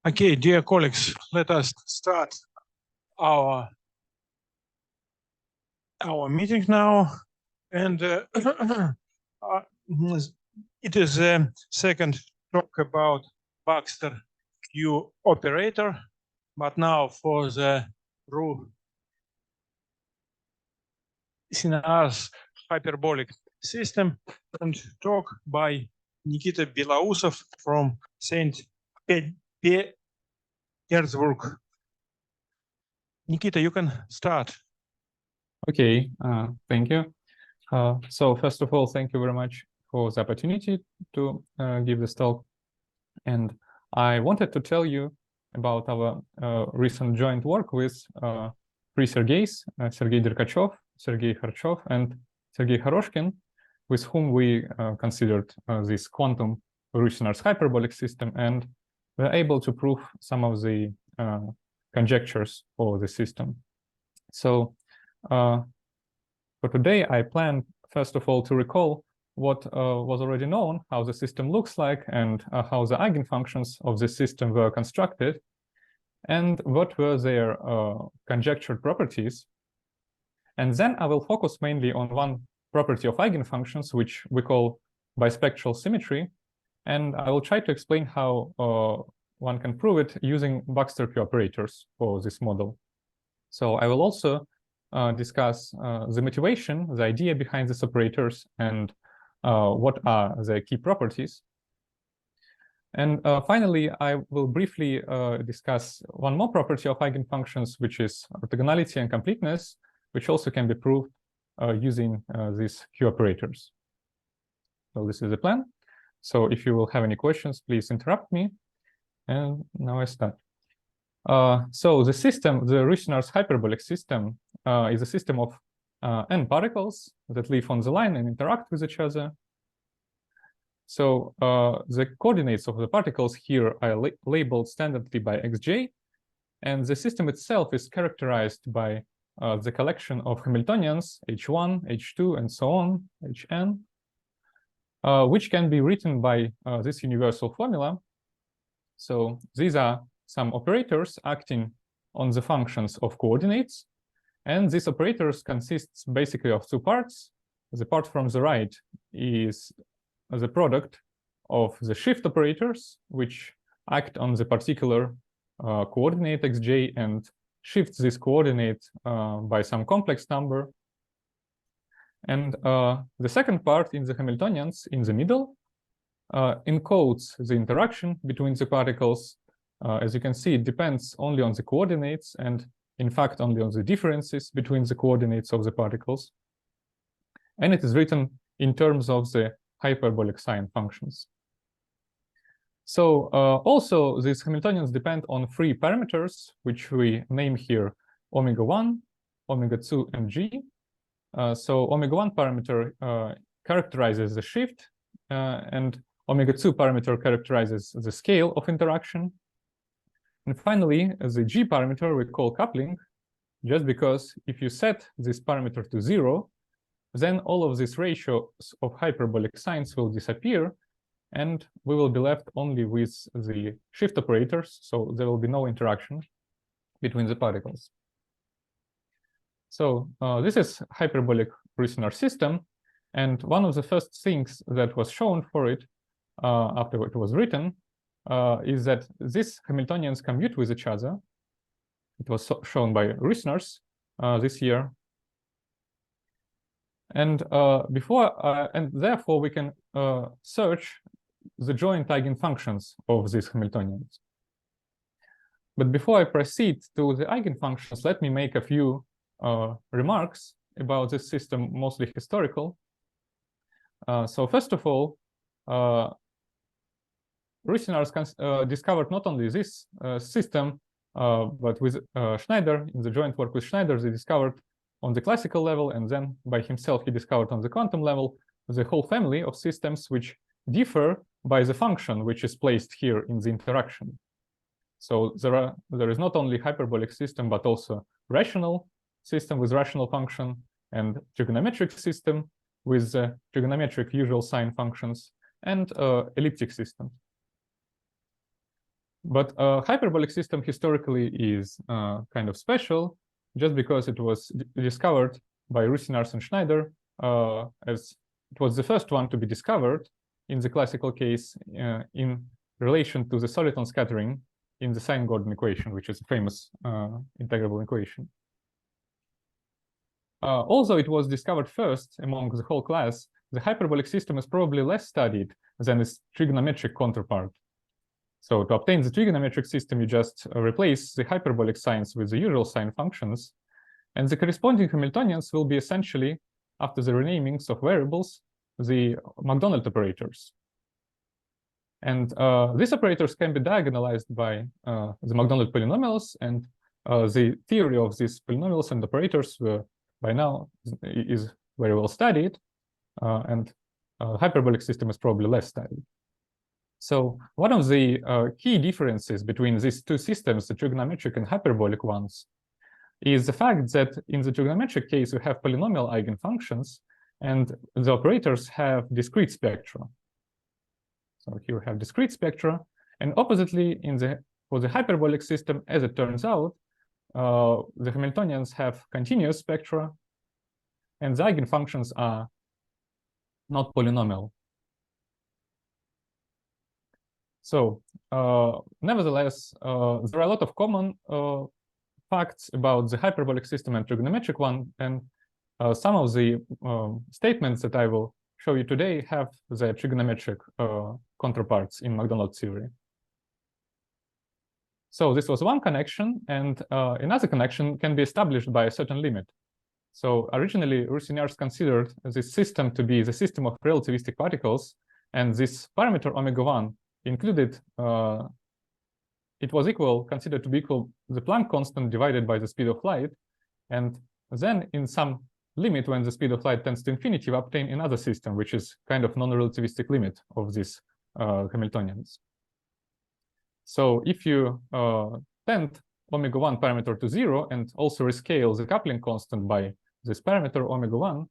Okay, dear colleagues, let us start our meeting now. And it is a second talk about Baxter Q-operator, but now for the Ruijsenaars hyperbolic system, and talk by Nikita Belousov from St. Petersburg. Nikita, you can start. Okay, thank you. So first of all, thank you very much for the opportunity to give this talk. And I wanted to tell you about our recent joint work with three Sergeys, Sergei Derkachov, Sergei Kharchev, and Sergei Khoroshkin, with whom we considered this quantum Ruijsenaars hyperbolic system, and were able to prove some of the conjectures for the system. So for today, I plan, first of all, to recall what was already known, how the system looks like, and how the eigenfunctions of the system were constructed, and what were their conjectured properties. And then I will focus mainly on one property of eigenfunctions, which we call bispectral symmetry, and I will try to explain how one can prove it using Baxter Q-operators for this model. So I will also discuss the motivation, the idea behind these operators, and what are their key properties. And finally, I will briefly discuss one more property of eigenfunctions, which is orthogonality and completeness, which also can be proved using these Q-operators. So this is the plan. So if you will have any questions, please interrupt me. And now I start. So the system, the Ruijsenaars hyperbolic system, is a system of n particles that live on the line and interact with each other. So the coordinates of the particles here are labeled standardly by xj, and the system itself is characterized by the collection of Hamiltonians h1, h2, and so on, hn, which can be written by this universal formula. So these are some operators acting on the functions of coordinates, and these operators consists basically of two parts. The part from the right is the product of the shift operators, which act on the particular coordinate xj and shift this coordinate by some complex number. And the second part in the Hamiltonians in the middle encodes the interaction between the particles. As you can see, it depends only on the coordinates and, in fact, only on the differences between the coordinates of the particles. And it is written in terms of the hyperbolic sign functions. So also, these Hamiltonians depend on three parameters, which we name here omega1, omega2, and g. So omega1 parameter characterizes the shift, and omega2 parameter characterizes the scale of interaction. And finally, the g parameter we call coupling, just because if you set this parameter to 0, then all of these ratios of hyperbolic signs will disappear, and we will be left only with the shift operators, so there will be no interaction between the particles. So this is hyperbolic Ruijsenaars system, and one of the first things that was shown for it after it was written is that these Hamiltonians commute with each other. It was shown by Ruijsenaars this year. And and therefore we can search the joint eigenfunctions of these Hamiltonians. But before I proceed to the eigenfunctions, let me make a few remarks about this system, mostly historical. So first of all, Ruijsenaars discovered not only this system, but with Schneider, in the joint work with Schneider, they discovered on the classical level, and then by himself he discovered on the quantum level the whole family of systems which differ by the function which is placed here in the interaction. So there is not only hyperbolic system, but also rational system with rational function, and trigonometric system with trigonometric usual sign functions, and elliptic system. But hyperbolic system historically is kind of special, just because it was discovered by Ruijsenaars and Schneider, as it was the first one to be discovered in the classical case in relation to the soliton scattering in the sine-Gordon equation, which is a famous integrable equation. Although it was discovered first among the whole class, the hyperbolic system is probably less studied than its trigonometric counterpart. So to obtain the trigonometric system, you just replace the hyperbolic signs with the usual sign functions, and the corresponding Hamiltonians will be essentially, after the renamings of variables, the McDonald operators. And these operators can be diagonalized by the McDonald polynomials, and the theory of these polynomials and operators by now is very well studied, and hyperbolic system is probably less studied. So one of the key differences between these two systems, the trigonometric and hyperbolic ones, is the fact that in the trigonometric case, we have polynomial eigenfunctions, and the operators have discrete spectra. So here we have discrete spectra, and oppositely, for the hyperbolic system, as it turns out, the Hamiltonians have continuous spectra, and the eigenfunctions are not polynomial. So, nevertheless, there are a lot of common facts about the hyperbolic system and trigonometric one, and some of the statements that I will show you today have the trigonometric counterparts in McDonald theory. So this was one connection, and another connection can be established by a certain limit. So originally, Ruijsenaars considered this system to be the system of relativistic particles, and this parameter omega-1 included, it was considered to be equal the Planck constant divided by the speed of light, and then in some limit when the speed of light tends to infinity, we obtain another system, which is kind of non-relativistic limit of these Hamiltonians. So if you tend omega-1 parameter to 0 and also rescale the coupling constant by this parameter omega-1,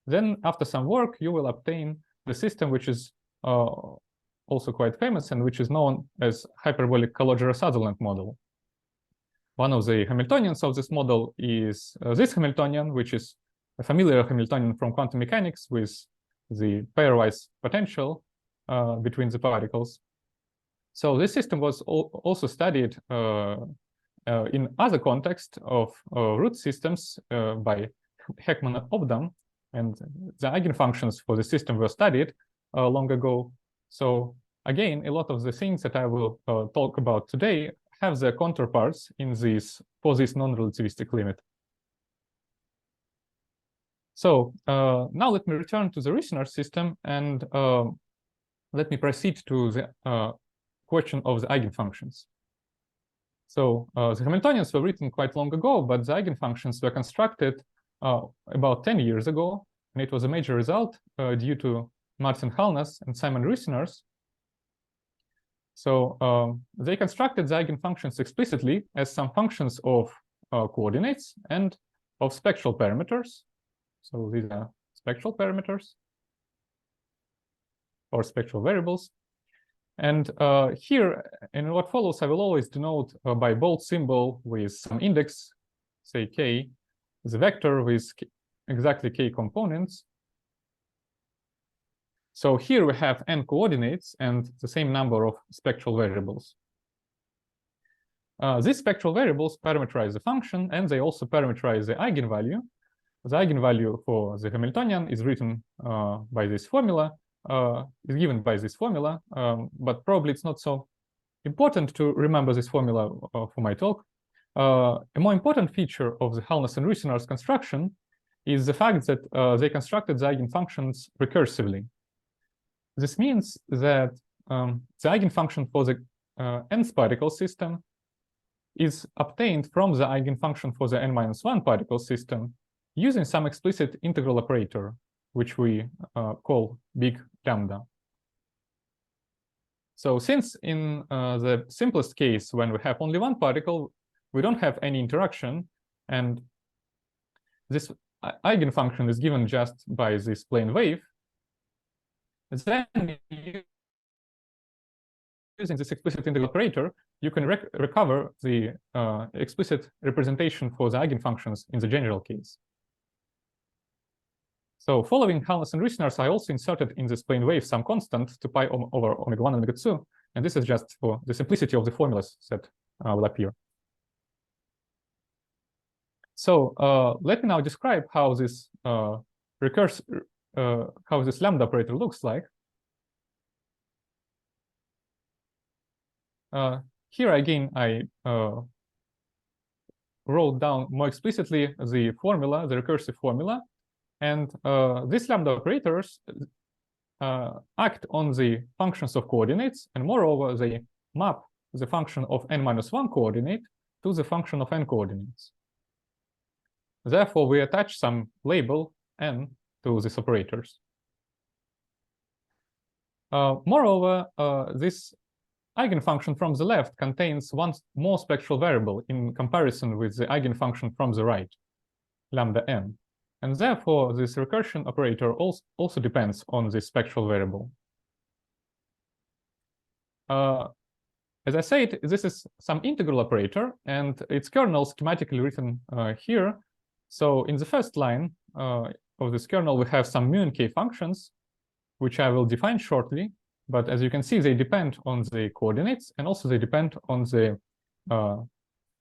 then after some work, you will obtain the system which is also quite famous and which is known as hyperbolic Calogero-Sutherland model. One of the Hamiltonians of this model is this Hamiltonian, which is a familiar Hamiltonian from quantum mechanics with the pairwise potential between the particles. So this system was also studied in other context of root systems by Heckman and Obdam, and the eigenfunctions for the system were studied long ago. So again, a lot of the things that I will talk about today have their counterparts in for this non-relativistic limit. So now let me return to the Ruijsenaars system, and let me proceed to the question of the eigenfunctions. So the Hamiltonians were written quite long ago, but the eigenfunctions were constructed about 10 years ago, and it was a major result due to Martin Hallnäs and Simon Ruijsenaars. So they constructed the eigenfunctions explicitly as some functions of coordinates and of spectral parameters. So these are spectral parameters or spectral variables. And here, in what follows, I will always denote by bold symbol with some index, say k, the vector with exactly k components. So here we have n coordinates and the same number of spectral variables. These spectral variables parameterize the function, and they also parameterize the eigenvalue. The eigenvalue for the Hamiltonian is written by this formula, is given by this formula, but probably it's not so important to remember this formula for my talk. A more important feature of the Hallnäs and Ruijsenaars construction is the fact that they constructed the eigenfunctions recursively. This means that the eigenfunction for the nth particle system is obtained from the eigenfunction for the n-1 particle system using some explicit integral operator, which we call big lambda. So since in the simplest case, when we have only one particle, we don't have any interaction, and this eigenfunction is given just by this plane wave, then using this explicit integral operator, you can recover the explicit representation for the eigenfunctions in the general case. So following Hallnäs and Ruijsenaars, I also inserted in this plane wave some constant to pi over omega 1 and omega 2, and this is just for the simplicity of the formulas that will appear. So let me now describe how this how this lambda operator looks like. Here again, I wrote down more explicitly the formula, the recursive formula, and these lambda operators act on the functions of coordinates, and moreover, they map the function of n-1 coordinate to the function of n coordinates. Therefore, we attach some label n to these operators. Moreover, this eigenfunction from the left contains one more spectral variable in comparison with the eigenfunction from the right, lambda n. And therefore, this recursion operator also depends on this spectral variable. As I said, this is some integral operator, and its kernel schematically written here. So in the first line of this kernel, we have some mu and k functions, which I will define shortly. But as you can see, they depend on the coordinates, and also they depend on the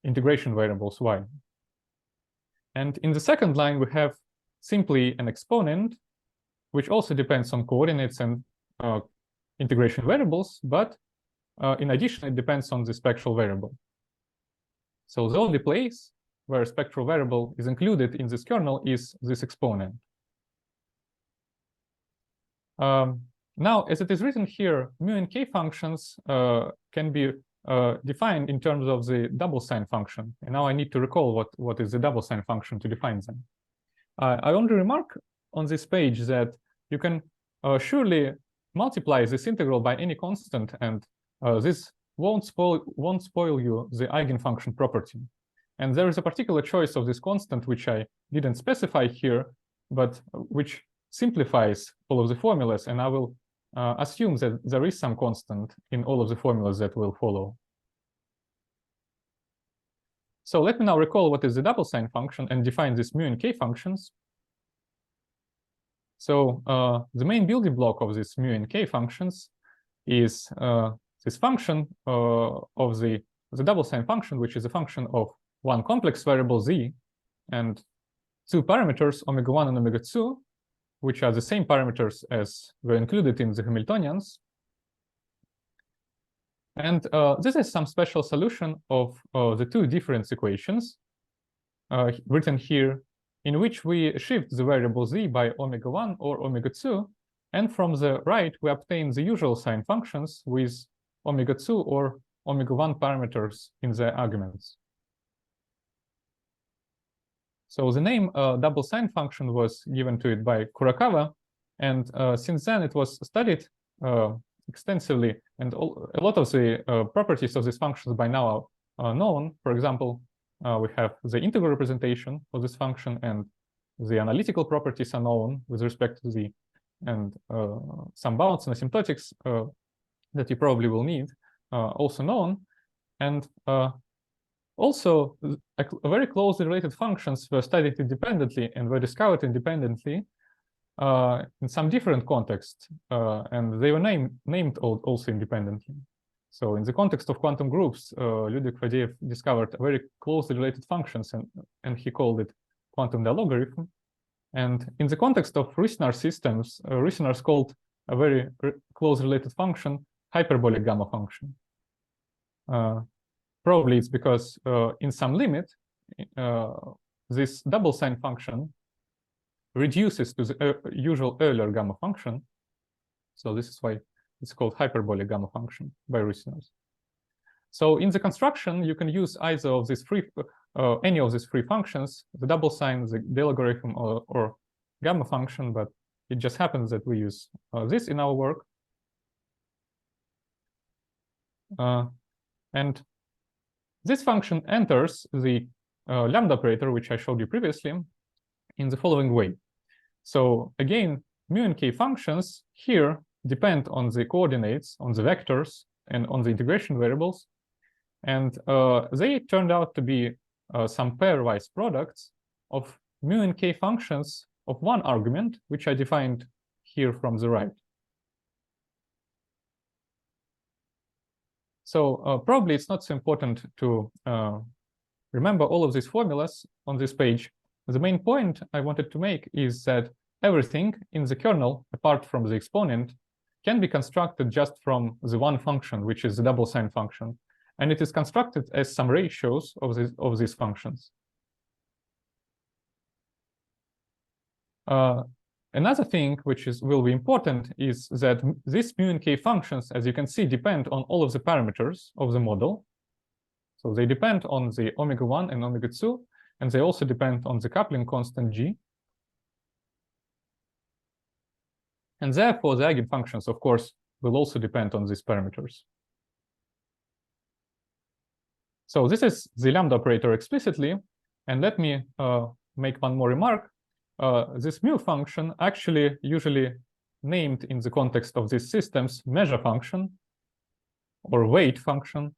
integration variables y. And in the second line, we have simply an exponent, which also depends on coordinates and integration variables, but in addition, it depends on the spectral variable. So the only place where a spectral variable is included in this kernel is this exponent. Now, as it is written here, mu and k functions can be defined in terms of the double sign function. And now I need to recall what is the double sign function to define them. I only remark on this page that you can surely multiply this integral by any constant, and this won't spoil you the eigenfunction property. And there is a particular choice of this constant, which I didn't specify here, but which simplifies all of the formulas, and I will assume that there is some constant in all of the formulas that will follow. So let me now recall what is the double sign function and define these mu and k functions. So the main building block of these mu and k functions is this function of the double sign function, which is a function of one complex variable z and two parameters omega 1 and omega 2, which are the same parameters as were included in the Hamiltonians. And this is some special solution of the two difference equations written here, in which we shift the variable z by omega 1 or omega 2, and from the right we obtain the usual sign functions with omega 2 or omega 1 parameters in the arguments. So the name double sign function was given to it by Khoroshkin, and since then it was studied extensively, and a lot of the properties of these functions by now are known. For example, we have the integral representation of this function, and the analytical properties are known with respect to z, and some bounds and asymptotics that you probably will need also known. And also, very closely related functions were studied independently and were discovered independently in some different contexts, and they were named also independently. So in the context of quantum groups, Ludwig Fadeev discovered very closely related functions, and he called it quantum logarithm. And in the context of Ruijsenaars systems, Ruijsenaars called a very close related function hyperbolic gamma function. Probably it's because in some limit, this double sign function reduces to the usual earlier gamma function. So this is why it's called hyperbolic gamma function by Ruijsenaars. So in the construction, you can use either of these any of these three functions, the double sign, the logarithm, or gamma function, but it just happens that we use this in our work. And this function enters the lambda operator, which I showed you previously, in the following way. So again, mu and k functions here depend on the coordinates, on the vectors, and on the integration variables. And they turned out to be some pairwise products of mu and k functions of one argument, which I defined here from the right. So probably it's not so important to remember all of these formulas on this page. The main point I wanted to make is that everything in the kernel, apart from the exponent, can be constructed just from the one function, which is the double sign function. And it is constructed as some ratios of these functions. Another thing which will be important is that these mu and k functions, as you can see, depend on all of the parameters of the model. So they depend on the omega-1 and omega-2, and they also depend on the coupling constant g. And therefore, the eigenfunctions, of course, will also depend on these parameters. So this is the lambda operator explicitly. And let me make one more remark. This mu function actually usually named in the context of these systems measure function or weight function.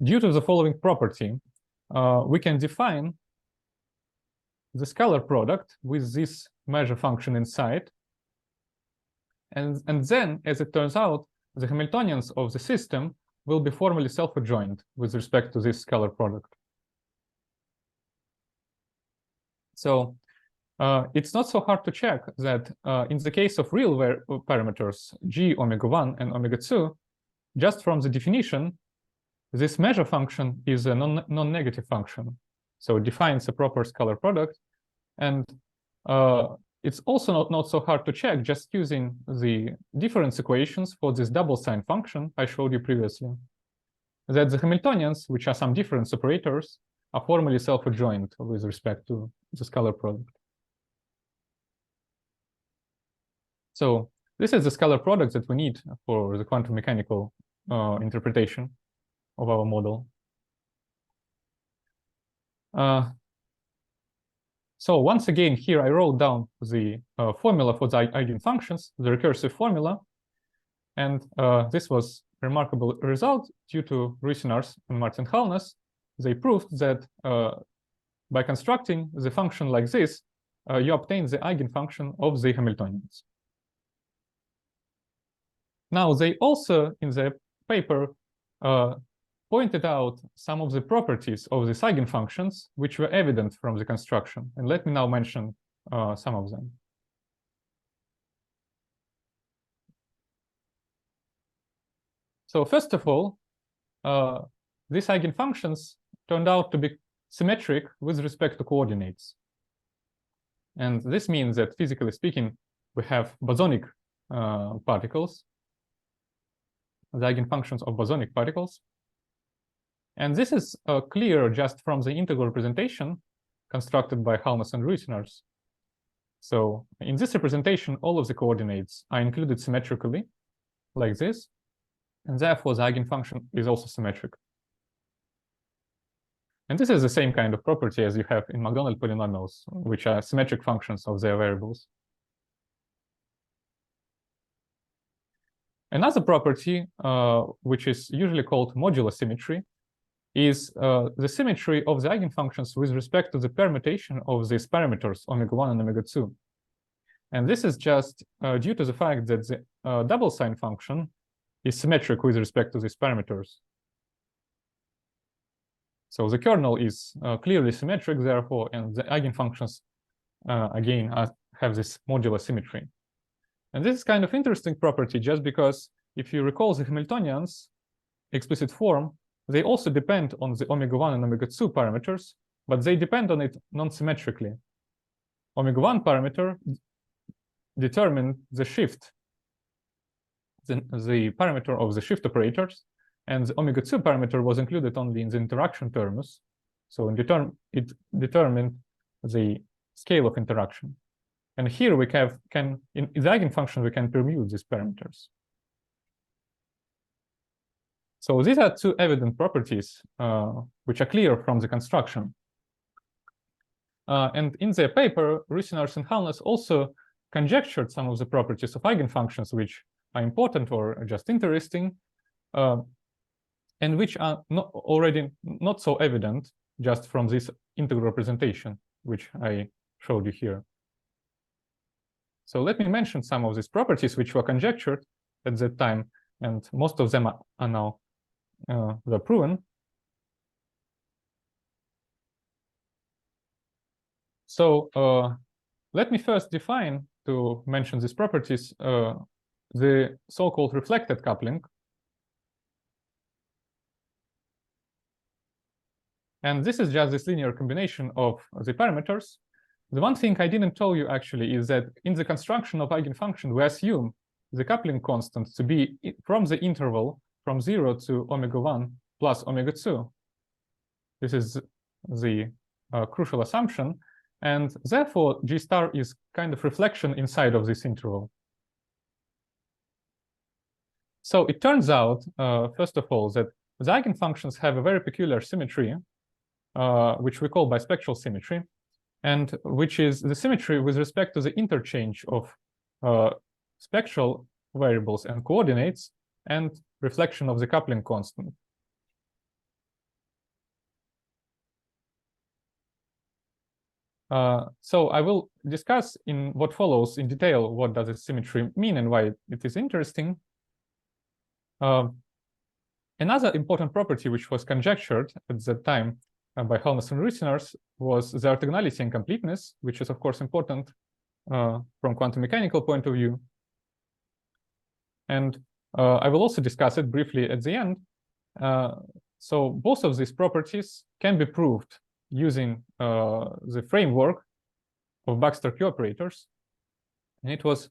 Due to the following property, we can define the scalar product with this measure function inside. And then, as it turns out, the Hamiltonians of the system will be formally self-adjoint with respect to this scalar product. So it's not so hard to check that in the case of real parameters, g, omega-1, and omega-2, just from the definition, this measure function is a non-negative function. So it defines a proper scalar product. And it's also not so hard to check just using the difference equations for this double sign function I showed you previously, that the Hamiltonians, which are some difference operators, are formally self-adjoint with respect to the scalar product. So this is the scalar product that we need for the quantum mechanical interpretation of our model. So once again, here I wrote down the formula for the eigenfunctions, the recursive formula. And this was a remarkable result due to Ruijsenaars and Hallnäs. They proved that by constructing the function like this, you obtain the eigenfunction of the Hamiltonians. Now, they also, in their paper, pointed out some of the properties of these eigenfunctions, which were evident from the construction. And let me now mention some of them. So first of all, these eigenfunctions turned out to be symmetric with respect to coordinates. And this means that, physically speaking, we have bosonic particles, the eigenfunctions of bosonic particles. And this is clear just from the integral representation constructed by Hallnäs and Ruijsenaars. So in this representation, all of the coordinates are included symmetrically, like this. And therefore, the eigenfunction is also symmetric. And this is the same kind of property as you have in Macdonald polynomials, which are symmetric functions of their variables. Another property, which is usually called modular symmetry, is the symmetry of the eigenfunctions with respect to the permutation of these parameters, omega-1 and omega-2. And this is just due to the fact that the double sign function is symmetric with respect to these parameters. So the kernel is clearly symmetric, therefore, and the eigenfunctions, again, have this modular symmetry. And this is kind of interesting property, just because if you recall the Hamiltonians explicit form, they also depend on the omega-1 and omega-2 parameters, but they depend on it non-symmetrically. Omega-1 parameter determined the shift, the parameter of the shift operators, and the omega-2 parameter was included only in the interaction terms. So it determined the scale of interaction. And here we in the eigenfunction, we can permute these parameters. So these are two evident properties which are clear from the construction. And in their paper, Ruijsenaars and Hallnäs also conjectured some of the properties of eigenfunctions which are important or just interesting, and which are already not so evident just from this integral representation, which I showed you here. So let me mention some of these properties which were conjectured at that time, and most of them are now were proven. So let me first define, to mention these properties, the so-called reflected coupling. And this is just this linear combination of the parameters. The one thing I didn't tell you actually is that in the construction of eigenfunction, we assume the coupling constant to be from the interval from 0 to omega 1 plus omega 2. This is the crucial assumption. And therefore, G star is kind of reflection inside of this interval. So it turns out, first of all, that the eigenfunctions have a very peculiar symmetry, which we call bispectral symmetry, and which is the symmetry with respect to the interchange of spectral variables and coordinates and reflection of the coupling constant. So I will discuss in what follows in detail what does this symmetry mean and why it is interesting. Another important property which was conjectured at that time by Hallnäs and Ruijsenaars was the orthogonality and completeness, which is of course important from quantum mechanical point of view. And I will also discuss it briefly at the end. So both of these properties can be proved using the framework of Baxter Q-operators. And it was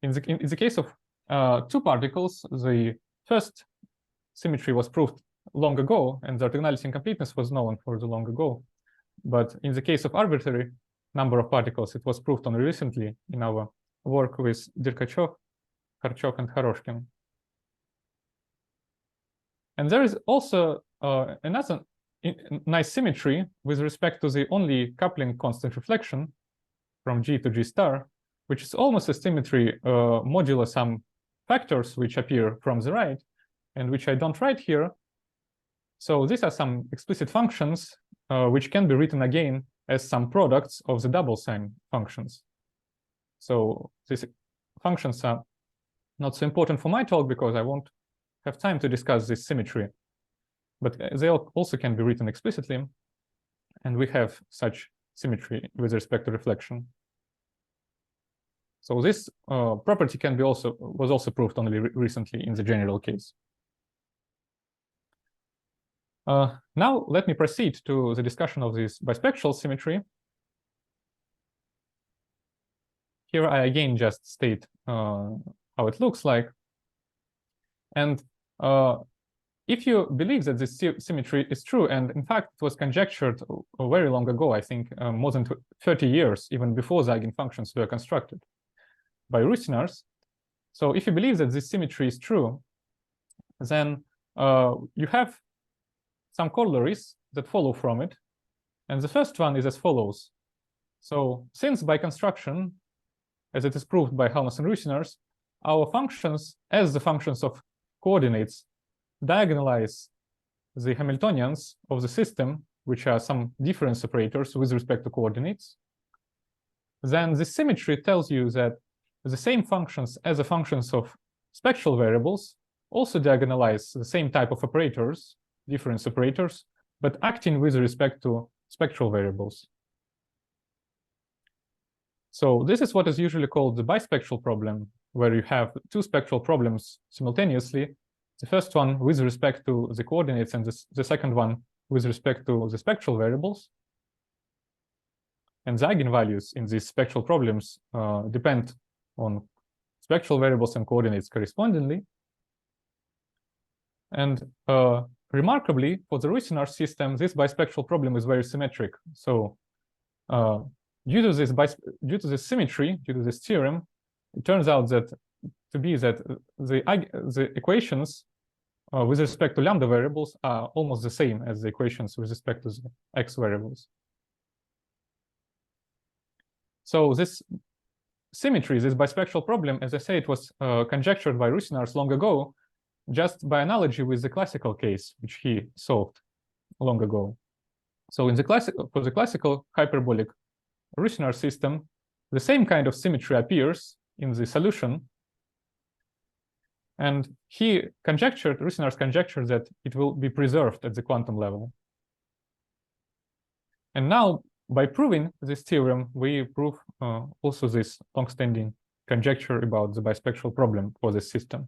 in the case of two particles, the first symmetry was proved long ago, and the orthogonality and completeness was known for the long ago. But in the case of arbitrary number of particles, it was proved only recently in our work with Derkachov, Kharchev, and Khoroshkin. And there is also another nice symmetry with respect to the only coupling constant reflection from G to G star, which is almost a symmetry modulo some factors which appear from the right and which I don't write here. So these are some explicit functions which can be written again as some products of the double sign functions. So these functions are not so important for my talk because I won't have time to discuss this symmetry, but they also can be written explicitly, and we have such symmetry with respect to reflection. So this property can be was also proved only recently in the general case. Now let me proceed to the discussion of this bispectral symmetry. Here I again just state how it looks like. And if you believe that this symmetry is true, and in fact it was conjectured very long ago, I think more than 30 years, even before the eigenfunctions were constructed by Ruijsenaars. So if you believe that this symmetry is true, then you have some corollaries that follow from it. And the first one is as follows. So since by construction, as it is proved by Hallnäs and Ruijsenaars, our functions as the functions of coordinates diagonalize the Hamiltonians of the system, which are some difference operators with respect to coordinates, then the symmetry tells you that the same functions as the functions of spectral variables also diagonalize the same type of operators, difference operators, but acting with respect to spectral variables. So this is what is usually called the bispectral problem, where you have two spectral problems simultaneously. The first one with respect to the coordinates, and the second one with respect to the spectral variables. And the eigenvalues in these spectral problems depend on spectral variables and coordinates correspondingly. And remarkably, for the Ruijsenaars system, this bispectral problem is very symmetric. So due to this symmetry, due to this theorem, it turns out that the equations with respect to lambda variables are almost the same as the equations with respect to the x variables. So this symmetry, this bispectral problem, as I say, it was conjectured by Ruijsenaars long ago, just by analogy with the classical case, which he solved long ago. So in the for the classical hyperbolic Ruijsenaars system, the same kind of symmetry appears in the solution. And Ruijsenaars conjectured that it will be preserved at the quantum level. And now, by proving this theorem, we prove also this long-standing conjecture about the bispectral problem for this system.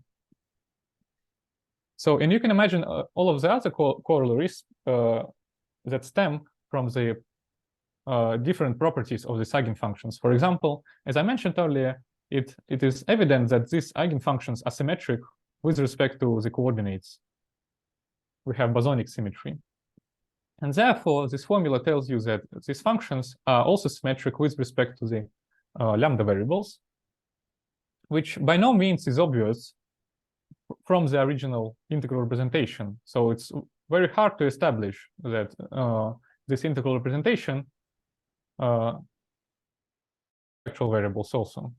So, and you can imagine all of the other corollaries that stem from the different properties of these eigenfunctions. For example, as I mentioned earlier, it is evident that these eigenfunctions are symmetric with respect to the coordinates. We have bosonic symmetry. And therefore, this formula tells you that these functions are also symmetric with respect to the lambda variables, which by no means is obvious from the original integral representation. So it's very hard to establish that this integral representation actual variables also.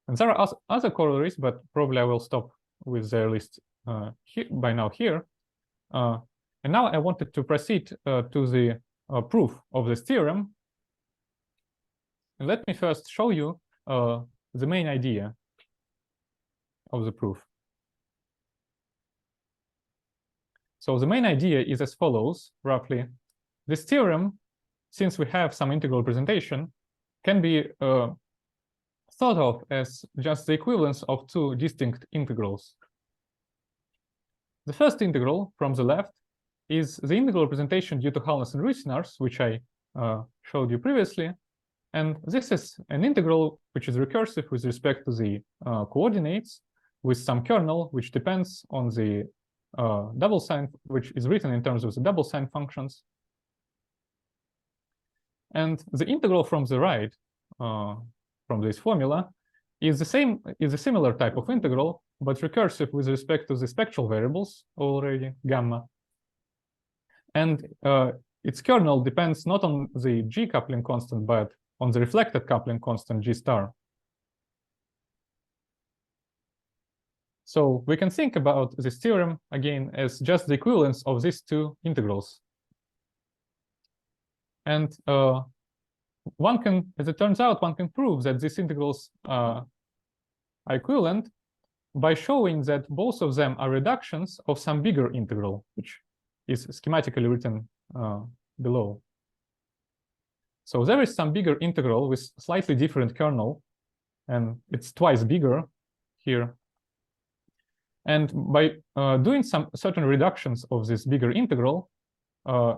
And there are other corollaries, but probably I will stop with their list by now here. And now I wanted to proceed to the proof of this theorem. And let me first show you the main idea of the proof. So the main idea is as follows, roughly. This theorem, since we have some integral representation, can be thought of as just the equivalence of two distinct integrals. The first integral from the left is the integral representation due to Hallnäs and Ruijsenaars, which I showed you previously. And this is an integral which is recursive with respect to the coordinates with some kernel which depends on the double sign, which is written in terms of the double sign functions. And the integral from the right, from this formula, is a similar type of integral, but recursive with respect to the spectral variables already, gamma. And its kernel depends not on the G coupling constant, but on the reflected coupling constant G star. So we can think about this theorem again as just the equivalence of these two integrals. And one can, as it turns out, one can prove that these integrals are equivalent by showing that both of them are reductions of some bigger integral, which is schematically written below. So there is some bigger integral with slightly different kernel, and it's twice bigger here. And by doing some certain reductions of this bigger integral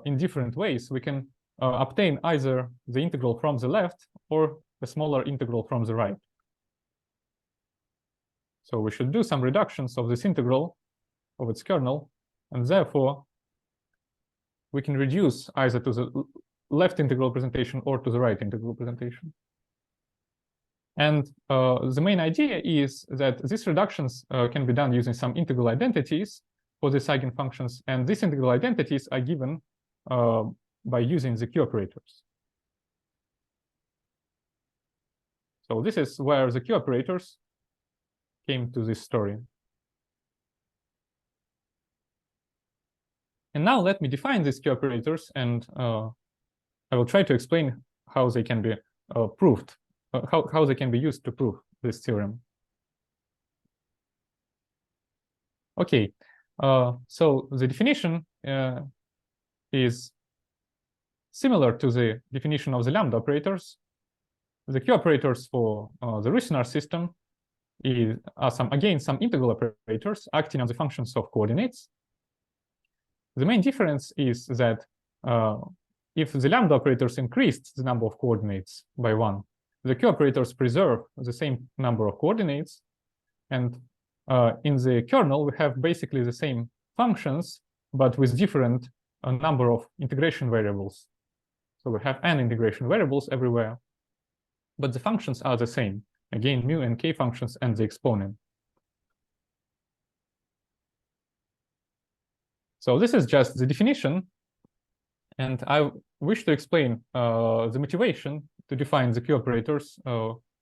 in different ways, we can obtain either the integral from the left or a smaller integral from the right. So we should do some reductions of this integral of its kernel, and therefore we can reduce either to the left integral representation or to the right integral representation. And the main idea is that these reductions can be done using some integral identities for these eigenfunctions, and these integral identities are given by using the Q-operators. So this is where the Q-operators came to this story. And now let me define these Q-operators, and I will try to explain how they can be proved, how they can be used to prove this theorem. Okay, so the definition is similar to the definition of the lambda operators. The Q-operators for the Ruijsenaars system are some integral operators acting on the functions of coordinates. The main difference is that if the lambda operators increased the number of coordinates by 1, the Q-operators preserve the same number of coordinates. And in the kernel, we have basically the same functions, but with different number of integration variables. So we have n integration variables everywhere, but the functions are the same. Again, mu and k functions and the exponent. So this is just the definition. And I wish to explain the motivation to define the Q-operators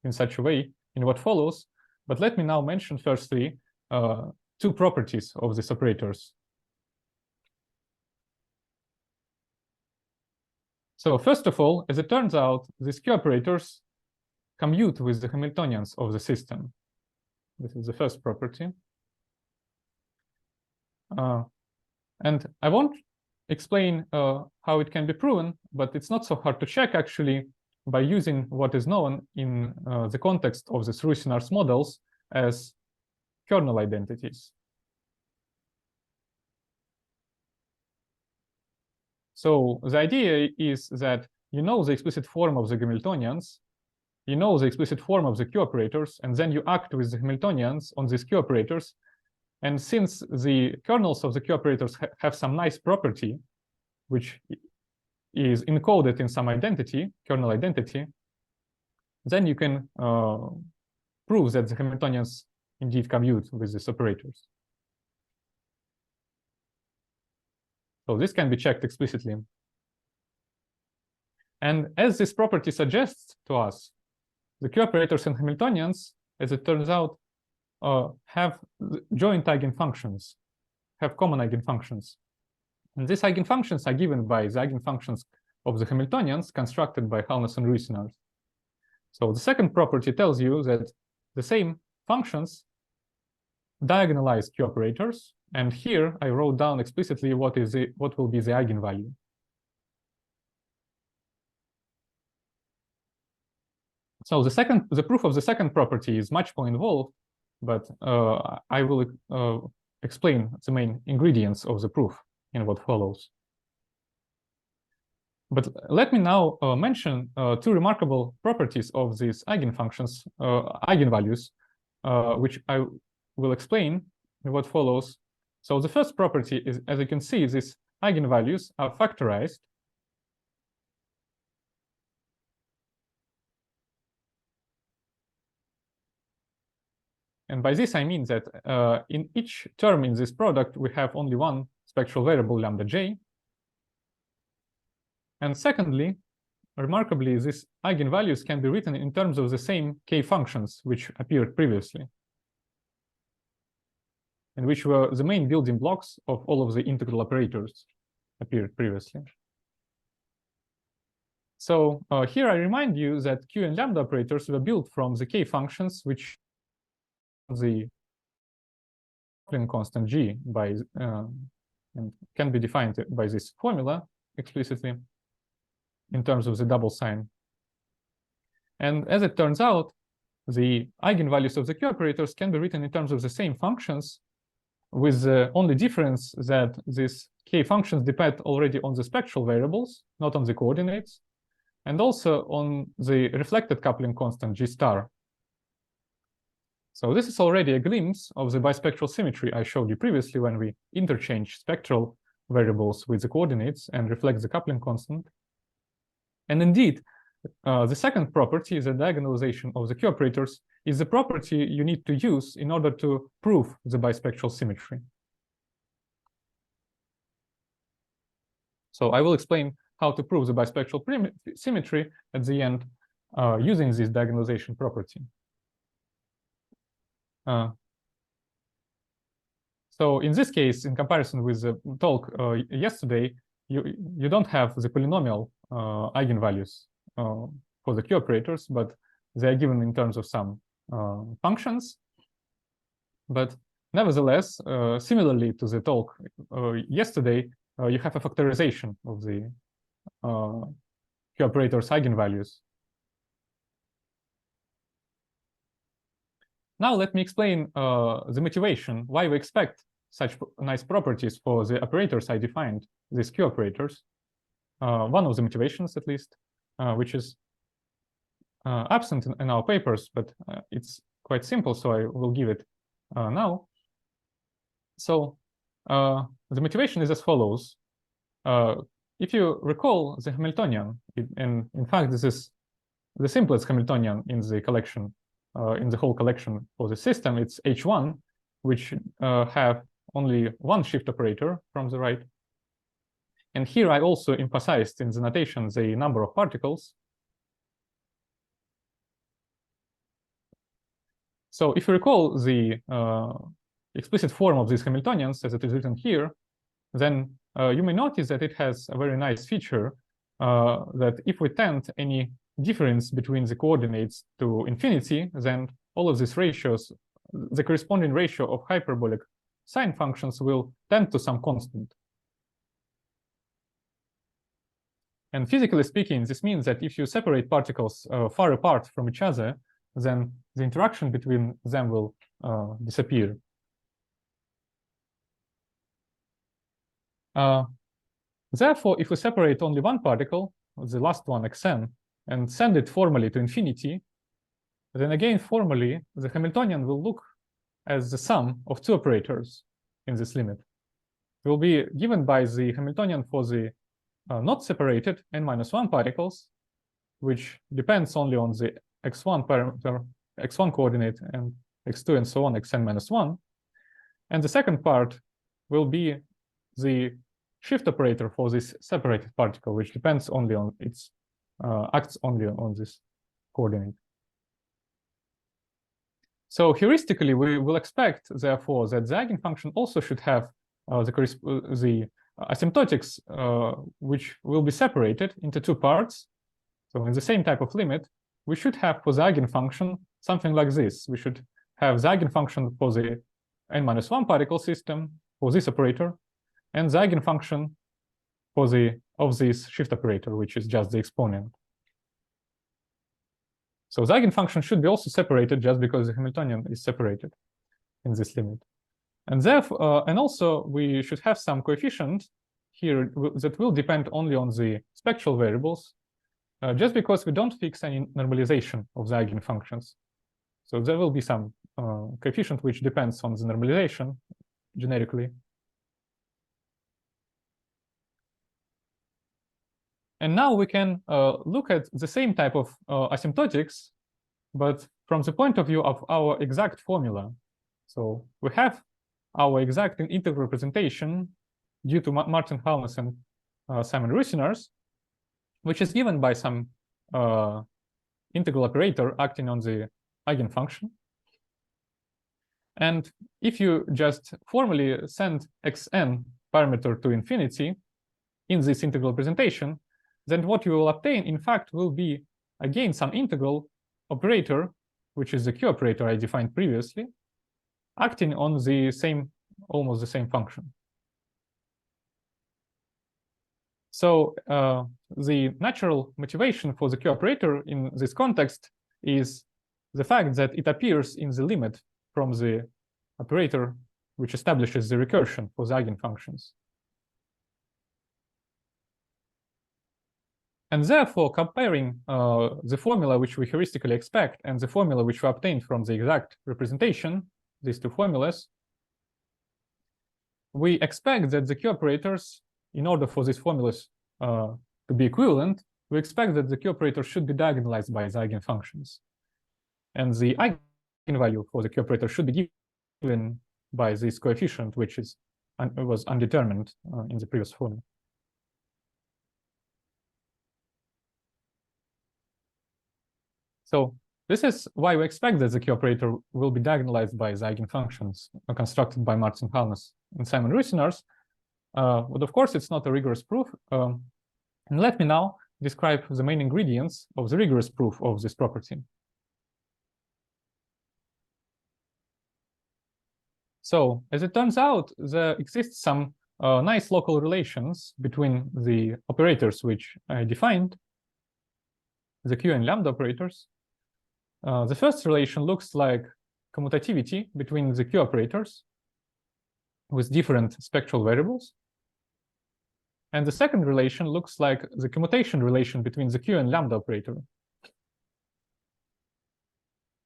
in such a way in what follows, but let me now mention firstly two properties of these operators. So first of all, as it turns out, these Q-operators commute with the Hamiltonians of the system. This is the first property. And I won't explain how it can be proven, but it's not so hard to check actually by using what is known in the context of the Ruijsenaars models as kernel identities. So the idea is that you know the explicit form of the Hamiltonians, you know the explicit form of the Q-operators, and then you act with the Hamiltonians on these Q-operators. And since the kernels of the Q-operators have some nice property, which is encoded in some identity, kernel identity, then you can prove that the Hamiltonians indeed commute with these operators. So this can be checked explicitly. And as this property suggests to us, the Q-operators and Hamiltonians, as it turns out, have joint eigenfunctions, have common eigenfunctions. And these eigenfunctions are given by the eigenfunctions of the Hamiltonians constructed by Hallnäs and Ruijsenaars. So the second property tells you that the same functions diagonalize Q-operators, and here I wrote down explicitly what will be the eigenvalue. So the proof of the second property is much more involved, but I will explain the main ingredients of the proof in what follows. But let me now mention two remarkable properties of these eigenfunctions, eigenvalues, which I will explain in what follows. So the first property is, as you can see, these eigenvalues are factorized. And by this, I mean that in each term in this product, we have only one spectral variable, lambda j. And secondly, remarkably, these eigenvalues can be written in terms of the same k functions which appeared previously, and which were the main building blocks of all of the integral operators appeared previously. So here I remind you that q and lambda operators were built from the k functions which the coupling constant g by and can be defined by this formula explicitly in terms of the double sign. And as it turns out, the eigenvalues of the Q-operators can be written in terms of the same functions, with the only difference that these k functions depend already on the spectral variables, not on the coordinates, and also on the reflected coupling constant g star. So this is already a glimpse of the bispectral symmetry I showed you previously when we interchange spectral variables with the coordinates and reflect the coupling constant. And indeed, the second property, the diagonalization of the Q-operators, is the property you need to use in order to prove the bispectral symmetry. So I will explain how to prove the bispectral symmetry at the end using this diagonalization property. So in this case, in comparison with the talk yesterday, you don't have the polynomial eigenvalues for the Q-operators, but they are given in terms of some functions. But nevertheless, similarly to the talk yesterday, you have a factorization of the Q-operators eigenvalues. Now let me explain the motivation, why we expect such nice properties for the operators I defined, these Q-operators. One of the motivations, at least, which is absent in our papers, but it's quite simple, so I will give it now. So the motivation is as follows. If you recall the Hamiltonian, and in fact, this is the simplest Hamiltonian in the collection, in the whole collection for the system, it's H1, which have only one shift operator from the right. And here I also emphasized in the notation the number of particles. So if you recall the explicit form of these Hamiltonians as it is written here, then you may notice that it has a very nice feature that if we tend any difference between the coordinates to infinity, then all of these ratios, the corresponding ratio of hyperbolic sine functions will tend to some constant. And physically speaking, this means that if you separate particles far apart from each other, then the interaction between them will disappear. Therefore, if we separate only one particle, the last one, xn, and send it formally to infinity, then again, formally, the Hamiltonian will look as the sum of two operators in this limit. It will be given by the Hamiltonian for the not separated n-1 particles, which depends only on the x1 parameter, x1 coordinate, and x2 and so on, xn-1. And the second part will be the shift operator for this separated particle, which depends only on its acts only on this coordinate. So heuristically, we will expect, therefore, that the eigenfunction also should have the asymptotics, which will be separated into two parts. So in the same type of limit, we should have for the eigenfunction something like this. We should have the eigenfunction for the n-1 particle system for this operator, and the eigenfunction for of this shift operator, which is just the exponent. So the eigenfunction should be also separated just because the Hamiltonian is separated in this limit. And therefore, and also we should have some coefficient here that will depend only on the spectral variables, just because we don't fix any normalization of the eigenfunctions. So there will be some coefficient which depends on the normalization generically. And now we can look at the same type of asymptotics, but from the point of view of our exact formula. So we have our exact integral representation due to Martin Hallnäs and Simon Ruijsenaars, which is given by some integral operator acting on the eigenfunction. And if you just formally send xn parameter to infinity in this integral representation, then what you will obtain, in fact, will be again some integral operator, which is the Q operator I defined previously, acting on the same, almost the same function. So the natural motivation for the Q operator in this context is the fact that it appears in the limit from the operator which establishes the recursion for the eigenfunctions. And therefore, comparing the formula which we heuristically expect and the formula which we obtained from the exact representation, these two formulas, we expect that the Q operators, in order for these formulas to be equivalent, we expect that the Q operator should be diagonalized by the eigenfunctions. And the eigenvalue for the Q operator should be given by this coefficient, which was undetermined in the previous formula. So this is why we expect that the Q operator will be diagonalized by the eigenfunctions constructed by Martin Hallnäs and Simon Ruijsenaars. But of course, it's not a rigorous proof. And let me now describe the main ingredients of the rigorous proof of this property. So as it turns out, there exists some nice local relations between the operators which I defined, the Q and lambda operators. The first relation looks like commutativity between the Q operators with different spectral variables. And the second relation looks like the commutation relation between the Q and lambda operator.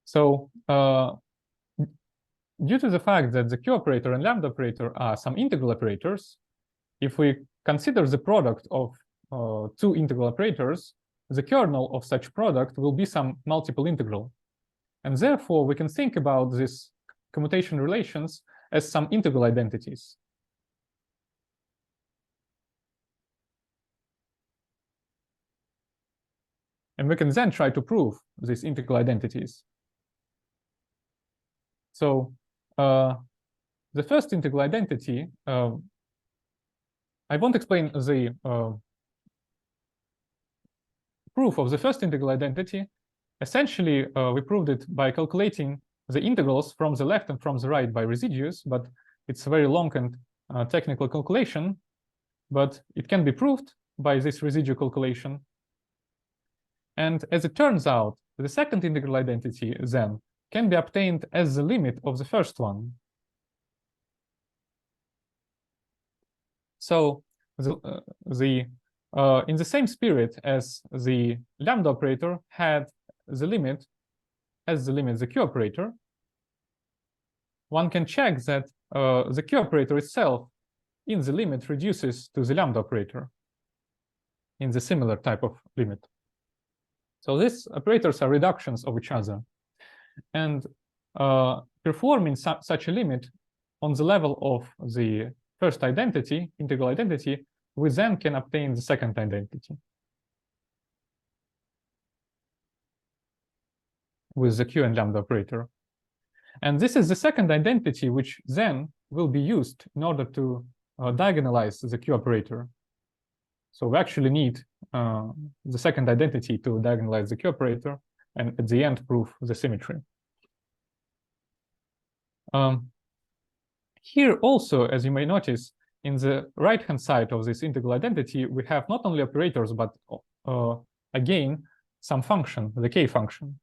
So due to the fact that the Q operator and lambda operator are some integral operators, if we consider the product of two integral operators, the kernel of such product will be some multiple integral. And therefore, we can think about these commutation relations as some integral identities. And we can then try to prove these integral identities. So the first integral identity, I won't explain the proof of the first integral identity. Essentially, we proved it by calculating the integrals from the left and from the right by residues, but it's a very long and technical calculation, but it can be proved by this residue calculation. And as it turns out, the second integral identity then can be obtained as the limit of the first one. So in the same spirit as the lambda operator had the limit as the limit the Q operator, one can check that the Q operator itself in the limit reduces to the lambda operator in the similar type of limit. So these operators are reductions of each other. And performing such a limit on the level of the first identity, integral identity, we then can obtain the second identity with the Q and lambda operator. And this is the second identity which then will be used in order to diagonalize the Q operator. So we actually need the second identity to diagonalize the Q operator and at the end prove the symmetry. Here also, as you may notice, in the right-hand side of this integral identity, we have not only operators, but again, some function, the K function.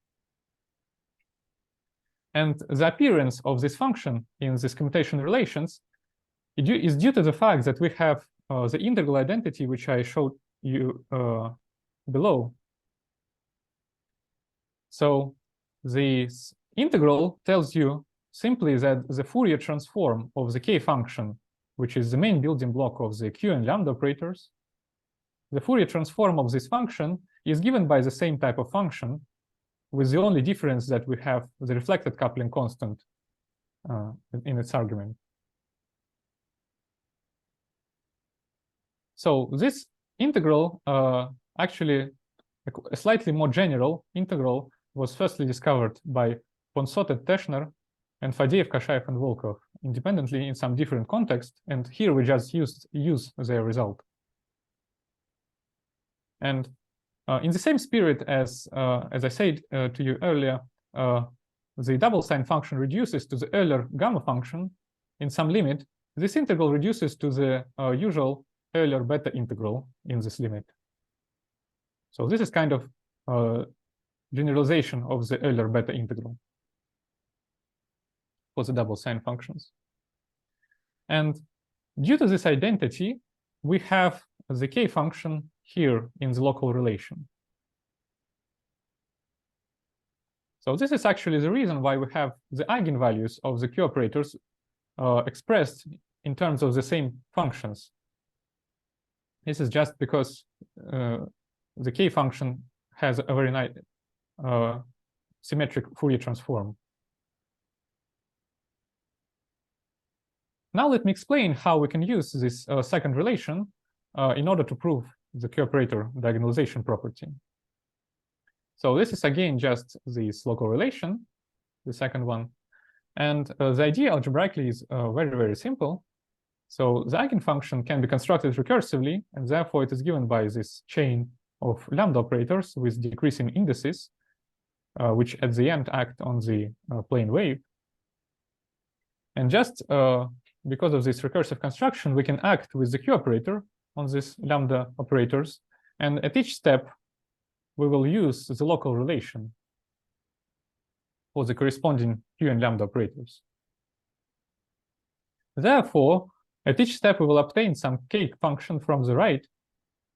And the appearance of this function in these commutation relations is due to the fact that we have the integral identity, which I showed you below. So this integral tells you simply that the Fourier transform of the K function, which is the main building block of the Q and lambda operators, the Fourier transform of this function is given by the same type of function, with the only difference that we have the reflected coupling constant in its argument. So this integral, actually a slightly more general integral, was firstly discovered by Ponsot and Teschner and Fadeev, Kharchev, and Volkov independently in some different context, and here we just use their result. And in the same spirit as I said to you earlier, the double sign function reduces to the Euler gamma function in some limit. This integral reduces to the usual Euler beta integral in this limit. So this is kind of generalization of the Euler beta integral for the double sign functions. And due to this identity, we have the K function here in the local relation. So this is actually the reason why we have the eigenvalues of the Q operators expressed in terms of the same functions. This is just because the K function has a very nice symmetric Fourier transform. Now let me explain how we can use this second relation in order to prove the Q operator diagonalization property. So this is again just this local relation, the second one. And the idea algebraically is very, very simple. So the eigenfunction can be constructed recursively, and therefore it is given by this chain of lambda operators with decreasing indices, which at the end act on the plane wave. And just because of this recursive construction, we can act with the Q operator on these lambda operators. And at each step, we will use the local relation for the corresponding Q and lambda operators. Therefore, at each step, we will obtain some K function from the right,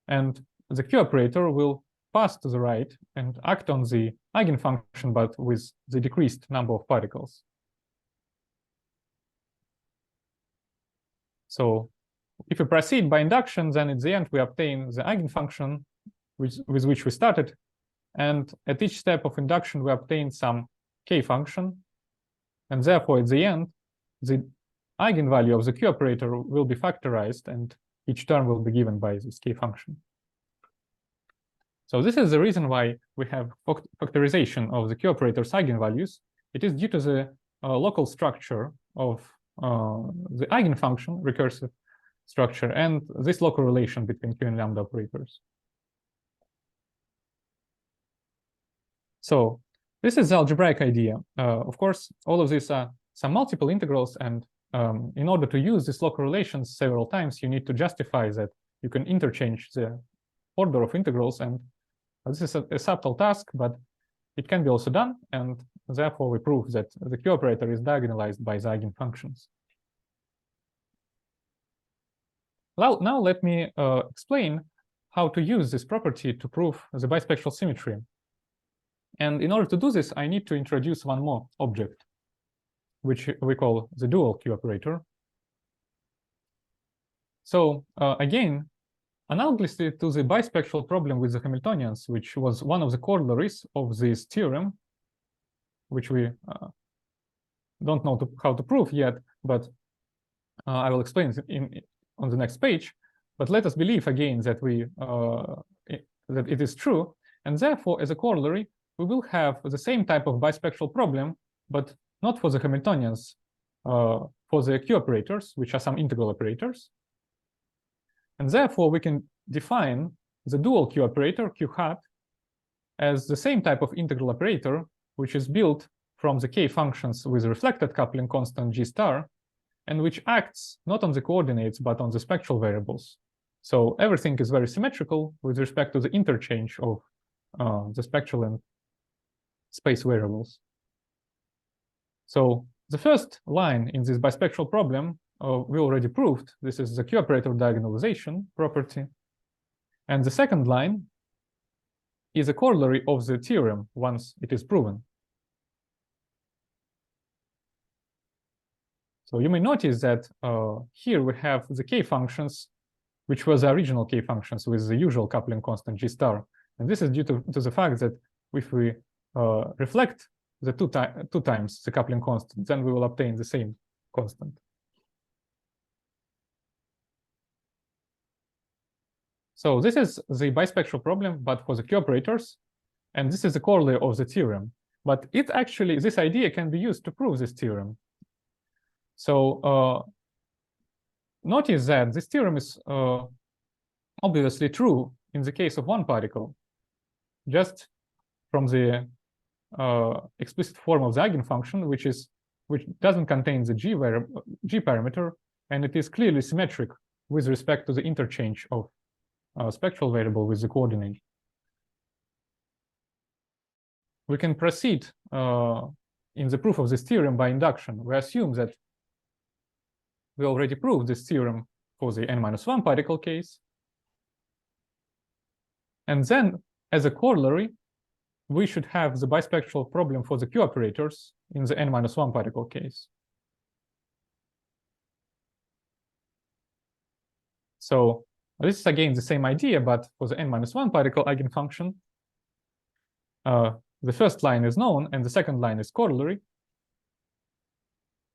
and the Q operator will pass to the right and act on the eigenfunction, but with the decreased number of particles. So if we proceed by induction, then at the end, we obtain the eigenfunction with which we started. And at each step of induction, we obtain some K function. And therefore, at the end, the eigenvalue of the Q operator will be factorized, and each term will be given by this K function. So this is the reason why we have factorization of the Q operator's eigenvalues. It is due to the local structure of the eigenfunction recursive structure and this local relation between Q and lambda operators. So this is the algebraic idea. Of course, all of these are some multiple integrals, and in order to use these local relations several times, you need to justify that you can interchange the order of integrals, and this is a subtle task, but it can be also done, and therefore we prove that the Q operator is diagonalized by the eigenfunctions. Now let me explain how to use this property to prove the bispectral symmetry. And in order to do this, I need to introduce one more object, which we call the dual Q operator. So again, analogously to the bispectral problem with the Hamiltonians, which was one of the corollaries of this theorem, which we don't know how to prove yet, but I will explain on the next page. But let us believe again that that it is true, and therefore, as a corollary, we will have the same type of bispectral problem, but not for the Hamiltonians, for the Q operators, which are some integral operators. And therefore, we can define the dual Q operator, Q hat, as the same type of integral operator, which is built from the K functions with reflected coupling constant G star, and which acts not on the coordinates, but on the spectral variables. So everything is very symmetrical with respect to the interchange of the spectral and space variables. So the first line in this bispectral problem, we already proved. This is the Q operator diagonalization property. And the second line is a corollary of the theorem once it is proven. So you may notice that here we have the K functions, which was the original K functions with the usual coupling constant G star. And this is due to the fact that if we reflect the two times the coupling constant, then we will obtain the same constant. So this is the bispectral problem, but for the Q operators, and this is the corollary of the theorem. But it actually, this idea can be used to prove this theorem. So notice that this theorem is obviously true in the case of one particle, just from the explicit form of the eigenfunction, which doesn't contain the G parameter, and it is clearly symmetric with respect to the interchange of spectral variable with the coordinate. We can proceed in the proof of this theorem by induction. We assume that we already proved this theorem for the n-1 particle case. And then, as a corollary, we should have the bispectral problem for the Q operators in the n-1 particle case. So this is again the same idea, but for the n-1 particle eigenfunction, the first line is known and the second line is corollary.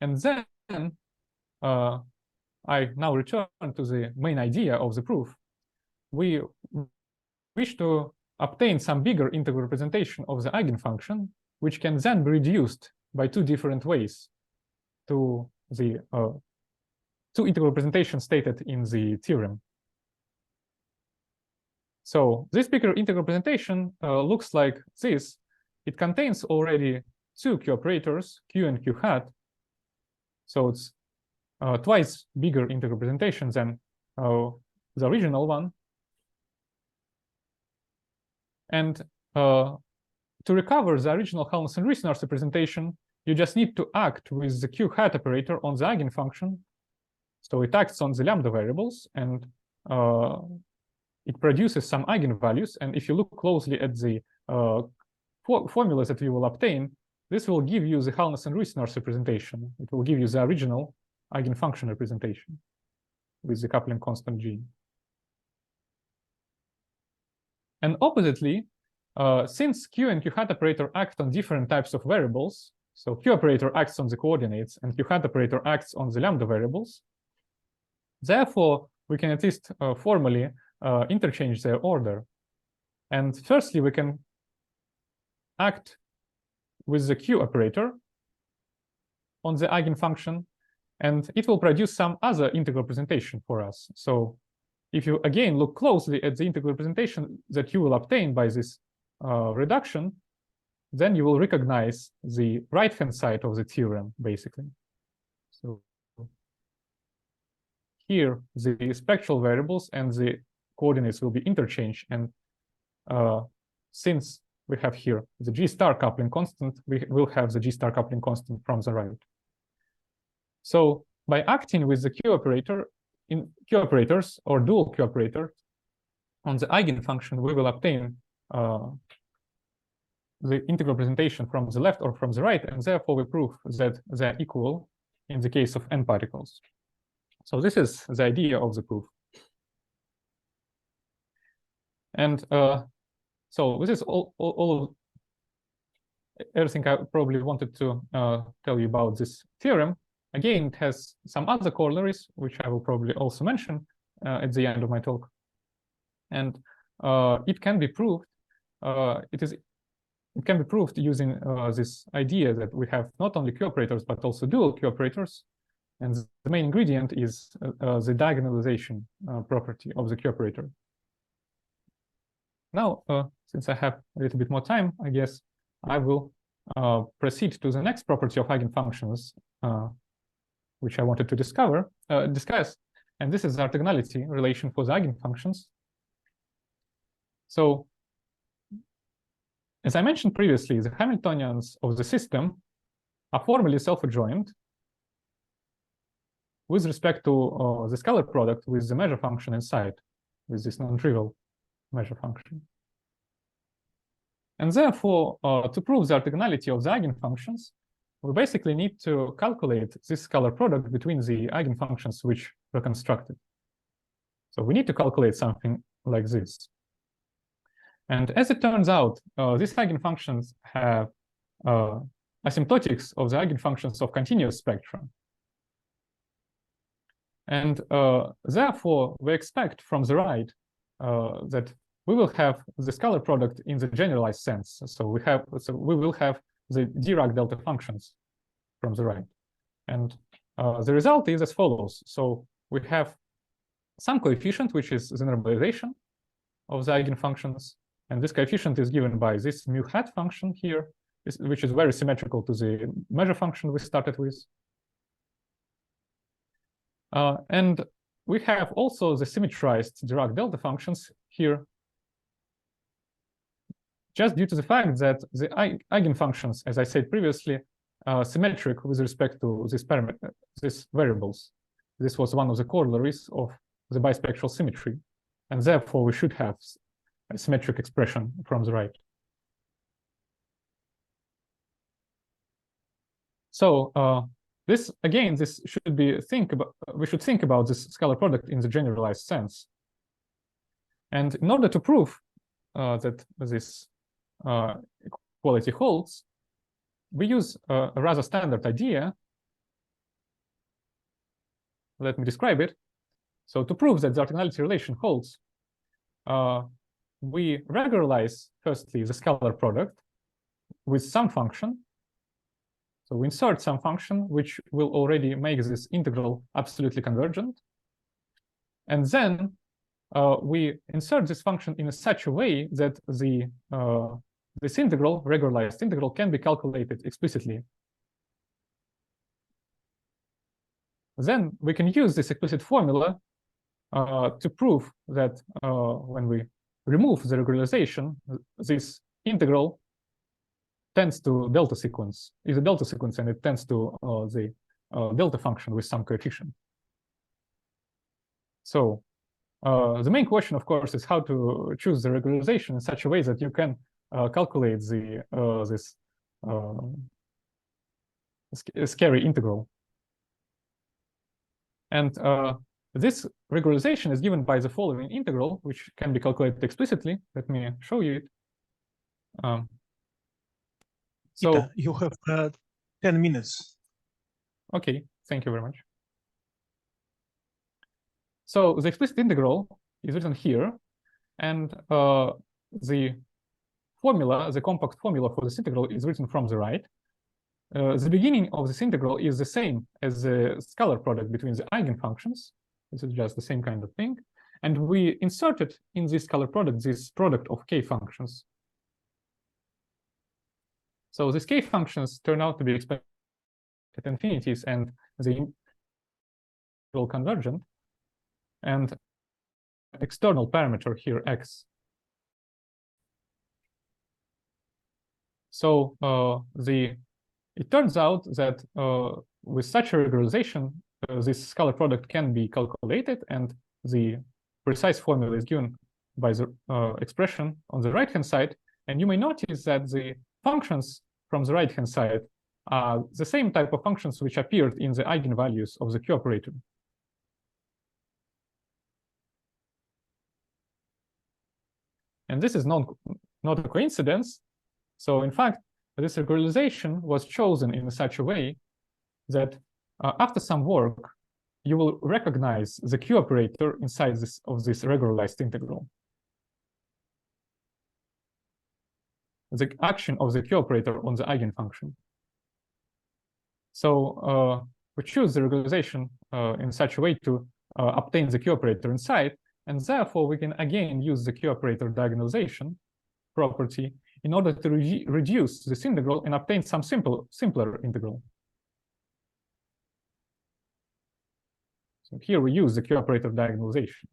And then I now return to the main idea of the proof. We wish to obtain some bigger integral representation of the eigenfunction, which can then be reduced by two different ways to the two integral representations stated in the theorem. So this bigger integral representation looks like this. It contains already two Q operators, Q and Q hat. So it's twice bigger integral representation than the original one. And to recover the original Hallnäs and Ruijsenaars representation, you just need to act with the Q hat operator on the eigenfunction. So it acts on the lambda variables, and it produces some eigenvalues. And if you look closely at the formulas that you will obtain, this will give you the Hallnäs and Ruijsenaars representation. It will give you the original eigenfunction representation with the coupling constant G. And oppositely, since Q and Q hat operator act on different types of variables, so Q operator acts on the coordinates and Q hat operator acts on the lambda variables, therefore, we can at least formally interchange their order. And firstly, we can act with the Q operator on the eigenfunction, and it will produce some other integral representation for us. So if you again look closely at the integral representation that you will obtain by this reduction, then you will recognize the right-hand side of the theorem, basically. So here, the spectral variables and the coordinates will be interchanged. And since we have here the G star coupling constant, we will have the G star coupling constant from the right. So by acting with the Q-operator in Q-operators or dual Q-operator on the eigenfunction, we will obtain the integral representation from the left or from the right, and therefore we prove that they're equal in the case of n particles. So this is the idea of the proof. And so this is all everything I probably wanted to tell you about this theorem. Again, it has some other corollaries, which I will probably also mention at the end of my talk. And it can be proved. It can be proved using this idea that we have not only Q-operators but also dual Q-operators, and the main ingredient is the diagonalization property of the Q-operator. Now, since I have a little bit more time, I guess I will proceed to the next property of eigenfunctions, which I wanted to discuss, and this is the orthogonality relation for the eigenfunctions. So, as I mentioned previously, the Hamiltonians of the system are formally self-adjoint with respect to the scalar product with the measure function inside, with this non-trivial measure function. And therefore, to prove the orthogonality of the eigenfunctions, we basically need to calculate this scalar product between the eigenfunctions which were constructed. So we need to calculate something like this. And as it turns out, these eigenfunctions have asymptotics of the eigenfunctions of continuous spectra. And therefore, we expect from the right that we will have the scalar product in the generalized sense. So we will have the Dirac delta functions from the right. And the result is as follows. So we have some coefficient, which is the normalization of the eigenfunctions. And this coefficient is given by this mu hat function here, which is very symmetrical to the measure function we started with. And we have also the symmetrized Dirac delta functions here, just due to the fact that the eigenfunctions, as I said previously, are symmetric with respect to these variables. This was one of the corollaries of the bispectral symmetry, and therefore we should have a symmetric expression from the right. So this should be we should think about this scalar product in the generalized sense. And in order to prove that this equality holds, we use a rather standard idea. Let me describe it. So to prove that the orthogonality relation holds, we regularize firstly the scalar product with some function. So we insert some function which will already make this integral absolutely convergent. And then we insert this function in such a way that this integral, regularized integral, can be calculated explicitly. Then we can use this explicit formula to prove that when we remove the regularization, this integral tends to delta sequence, is a delta sequence, and it tends to the delta function with some coefficient. So the main question, of course, is how to choose the regularization in such a way that you can calculate this scary integral. And this regularization is given by the following integral, which can be calculated explicitly. Let me show you it. So you have 10 minutes. Okay, thank you very much. So the explicit integral is written here, and the formula, the compact formula for this integral is written from the right. the beginning of this integral is the same as the scalar product between the eigenfunctions. This is just the same kind of thing. And we inserted in this scalar product this product of k functions. So these k functions turn out to be expected at infinities, and the integral convergent, and external parameter here x. So it turns out that with such a regularization, this scalar product can be calculated, and the precise formula is given by the expression on the right-hand side. And you may notice that the functions from the right-hand side are the same type of functions which appeared in the eigenvalues of the Q-operator. And this is not a coincidence. So in fact, this regularization was chosen in such a way that after some work, you will recognize the Q-operator inside of this regularized integral. The action of the Q-operator on the eigenfunction. So we choose the regularization in such a way to obtain the Q-operator inside, and therefore we can again use the Q-operator diagonalization property in order to reduce this integral and obtain some simpler integral. So here we use the Q-operator diagonalization.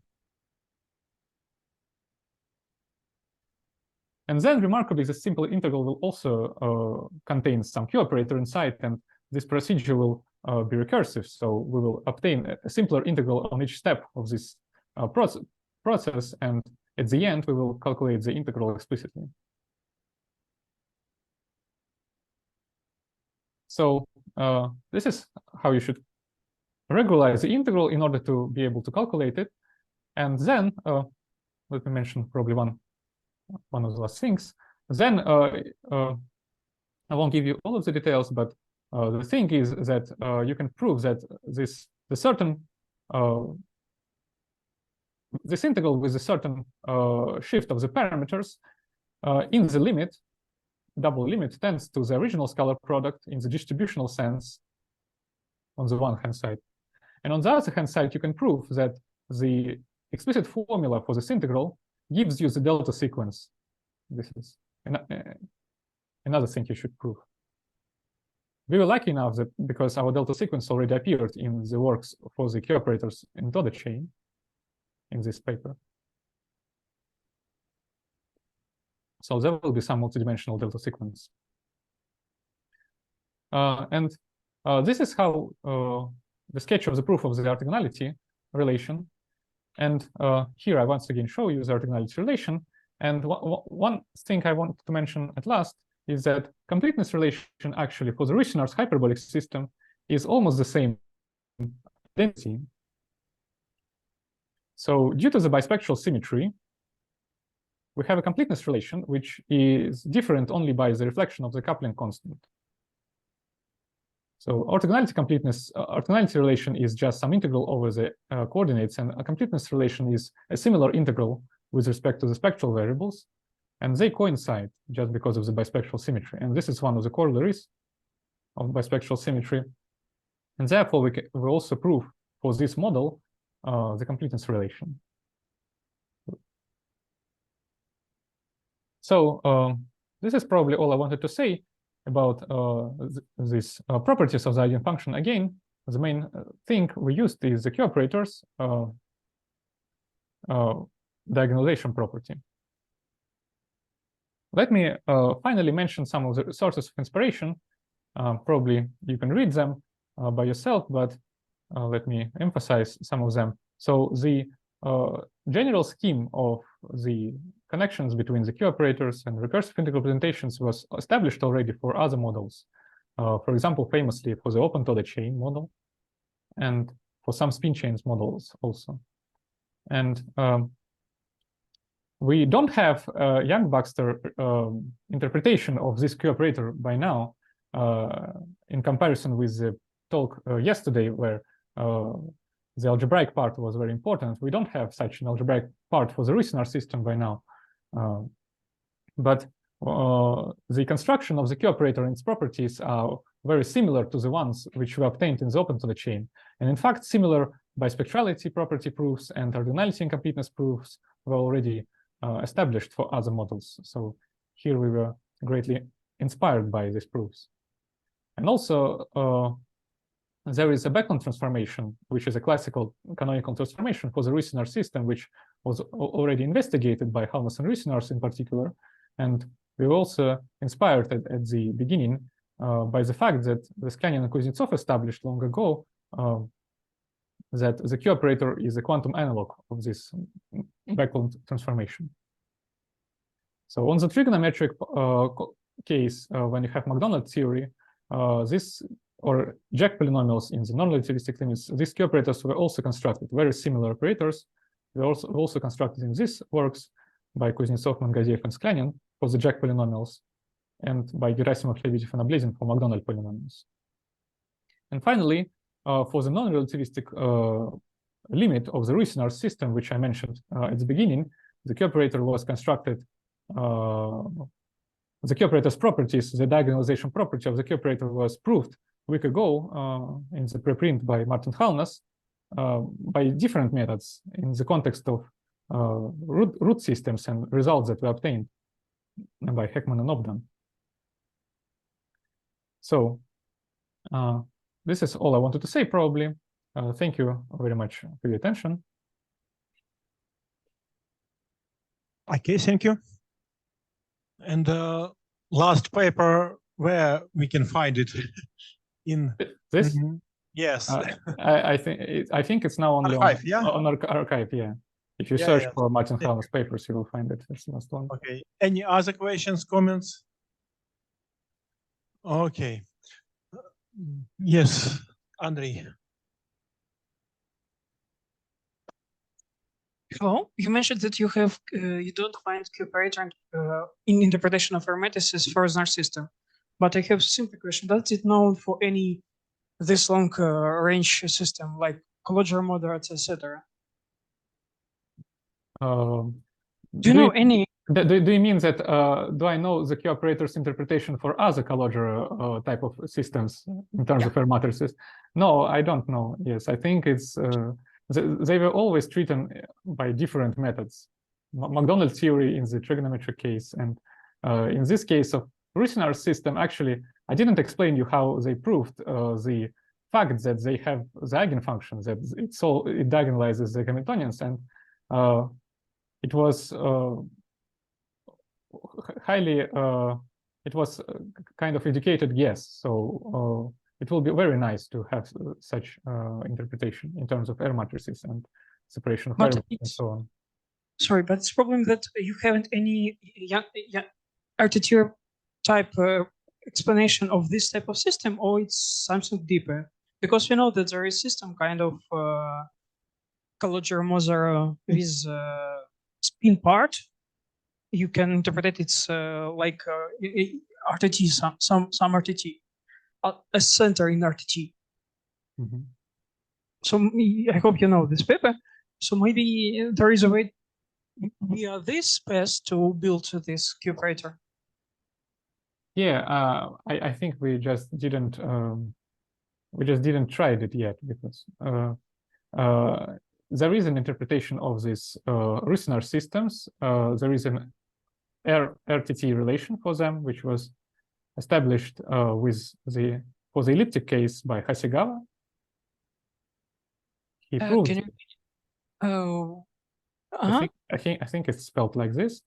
And then remarkably, the simple integral will also contain some Q-operator inside, and this procedure will be recursive. So we will obtain a simpler integral on each step of this process, and at the end, we will calculate the integral explicitly. So this is how you should regularize the integral in order to be able to calculate it. And then, let me mention probably one of the last things. Then I won't give you all of the details, but the thing is that you can prove that this integral with a certain shift of the parameters in the limit, double limit, tends to the original scalar product in the distributional sense on the one hand side. And on the other hand side, you can prove that the explicit formula for this integral gives you the delta sequence. This is another thing you should prove. We were lucky enough that because our delta sequence already appeared in the works for the Q-operators in Toda chain in this paper. So there will be some multidimensional delta sequence. And this is how the sketch of the proof of the orthogonality relation. And here I once again show you the orthogonality relation. And one thing I want to mention at last is that completeness relation actually for the Ruijsenaars hyperbolic system is almost the same identity. So due to the bispectral symmetry, we have a completeness relation which is different only by the reflection of the coupling constant. So orthogonality relation is just some integral over the coordinates, and a completeness relation is a similar integral with respect to the spectral variables, and they coincide just because of the bispectral symmetry. And this is one of the corollaries of bispectral symmetry. And therefore, we also prove for this model the completeness relation. So this is probably all I wanted to say about these properties of the eigenfunction. Again, the main thing we used is the Q-operators diagonalization property. Let me finally mention some of the sources of inspiration. Probably you can read them by yourself, but let me emphasize some of them. So the general scheme of the connections between the Q-operators and recursive integral representations was established already for other models. For example, famously for the open Toda chain model, and for some spin chains models also. And we don't have Young-Baxter interpretation of this Q-operator by now, in comparison with the talk yesterday, where the algebraic part was very important. We don't have such an algebraic part for the Ruijsenaars system by now. But the construction of the Q-operator and its properties are very similar to the ones which were obtained in the open to the chain. And in fact, similar bispectrality property proofs and orthogonality and completeness proofs were already established for other models. So here we were greatly inspired by these proofs. And also, there is a Backlund transformation, which is a classical canonical transformation for the Ruijsenaars system, which was already investigated by Hallnäs and Ruijsenaars in particular. And we were also inspired at the beginning by the fact that the Sklyanin and Kuznetsov established long ago that the Q-operator is a quantum analog of this Backlund transformation. So on the trigonometric case, when you have McDonald theory, this or Jack polynomials in the non-relativistic limits, these Q-operators were also constructed, very similar operators. They were also constructed in these works by Kuznetsov, Mangaziev, and Sklyanin for the Jack polynomials, and by Gerasimov, Lebedev, and Ablezin for McDonald polynomials. And finally, for the non-relativistic limit of the Ruijsenaars system, which I mentioned at the beginning, the Q-operator was constructed. The Q-operator's properties, the diagonalization property of the Q-operator was proved a week ago in the preprint by Martin Hallnäs by different methods in the context of root systems and results that were obtained by Heckman and Obdan. So this is all I wanted to say, probably. Thank you very much for your attention. Okay, thank you. And last paper, where we can find it in this? Yes. I think it's now only archive, yeah? on archive, yeah. If you search for Martin Hallnäs papers, you will find it. That's the last one. Okay. Any other questions, comments? Okay. Yes, Andrei. Hello. You mentioned that you have you don't find Q-operator in interpretation of hermeticism for Ruijsenaars system, but I have a simple question: does it known for any this long range system like Collider moderates, etc.? Do you know any? Do you mean that do I know the Q-operator's interpretation for other Collider type of systems in terms of hermaticis? No, I don't know. Yes, I think it's. They were always treated by different methods. McDonald theory in the trigonometric case, and in this case of Ruijsenaars system, actually, I didn't explain you how they proved the fact that they have the eigenfunctions, that it diagonalizes the Hamiltonians, and it was highly, it was kind of educated guess. So it will be very nice to have such interpretation in terms of R matrices and separation of variables and so on. Sorry, but it's a problem that you haven't any architecture type explanation of this type of system, or it's something deeper? Because we know that there is system kind of Collider-Moser with spin part. You can interpret it, it's like RTT, some RTT. A center in RTT. Mm-hmm. So I hope you know this paper. So maybe there is a way via this path to build this Q-operator. Yeah, I think we just didn't try it yet, because there is an interpretation of this Ruijsenaars systems. There is an RTT relation for them, which was established for the elliptic case by Hasegawa. He proved. I think it's spelled like this,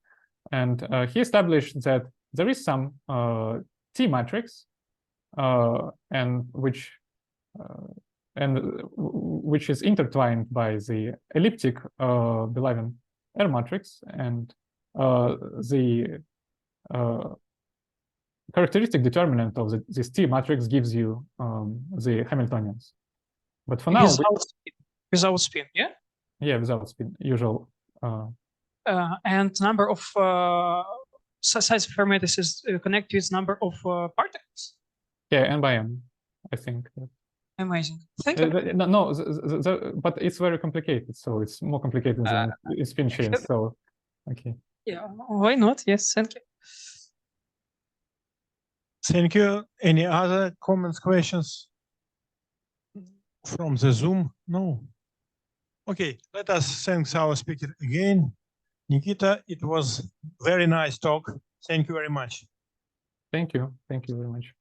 and he established that there is some T matrix, and which is intertwined by the elliptic Belousov R matrix, and the characteristic determinant of this T matrix gives you the Hamiltonians. But for now, without spin, yeah? Yeah, without spin, usual. And number of size of hermeticis connect with number of particles? Yeah, N by M, I think. Amazing. Thank you. No, but it's very complicated, so it's more complicated than spin chains. So, okay. Yeah, why not? Yes, thank you. Thank you. Any other comments, questions from the Zoom? No. Okay, let us thank our speaker again. Nikita, it was very nice talk. Thank you very much. Thank you. Thank you very much.